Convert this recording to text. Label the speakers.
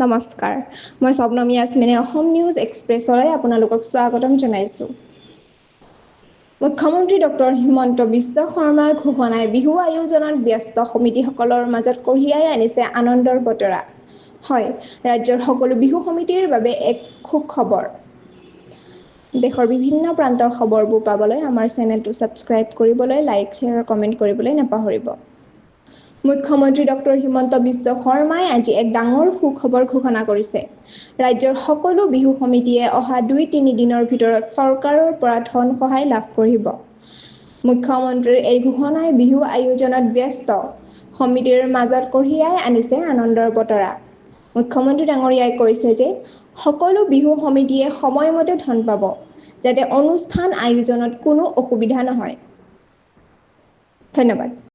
Speaker 1: নমস্কাৰ, মই স্বপ্নমী য়াসমিনে অসম নিউজ এক্সপ্ৰেছলৈ আপোনালোকক স্বাগতম জনাইছোঁ। মুখ্যমন্ত্ৰী ডক্টৰ হিমন্ত বিশ্ব শৰ্মাৰ ঘোষণাই বিহু আয়োজনত ব্যস্ত সমিতিসকলৰ মাজত কঢ়িয়াই আনিছে আনন্দৰ বতৰা। হয়, ৰাজ্যৰ সকলো বিহু সমিতিৰ বাবে এক সুখবৰ। দেশৰ বিভিন্ন প্ৰান্তৰ খবৰবোৰ পাবলৈ আমাৰ চেনেলটো ছাবস্ক্ৰাইব কৰিবলৈ, লাইক, শ্বেয়াৰ, কমেণ্ট কৰিবলৈ নাপাহৰিব। মুখ্যমন্ত্ৰী ডক্টৰ হিমন্ত বিশ্ব শৰ্মাই আজি এক ডাঙৰ সুখবৰ ঘোষণা কৰিছে। ৰাজ্যৰ সকলো বিহু সমিতিয়ে অহা ২-৩ দিনৰ ভিতৰত চৰকাৰৰ পৰা ধন সহায় লাভ কৰিব। মুখ্যমন্ত্ৰীৰ এই ঘোষণাই বিহু আয়োজনত ব্যস্ত সমিতিৰ মাজত কঢ়িয়াই আনিছে আনন্দৰ বতৰা। মুখ্যমন্ত্ৰী ডাঙৰীয়াই কৈছে যে সকলো বিহু সমিতিয়ে সময়মতে ধন পাব, যাতে অনুষ্ঠান আয়োজনত কোনো অসুবিধা নহয়। ধন্যবাদ।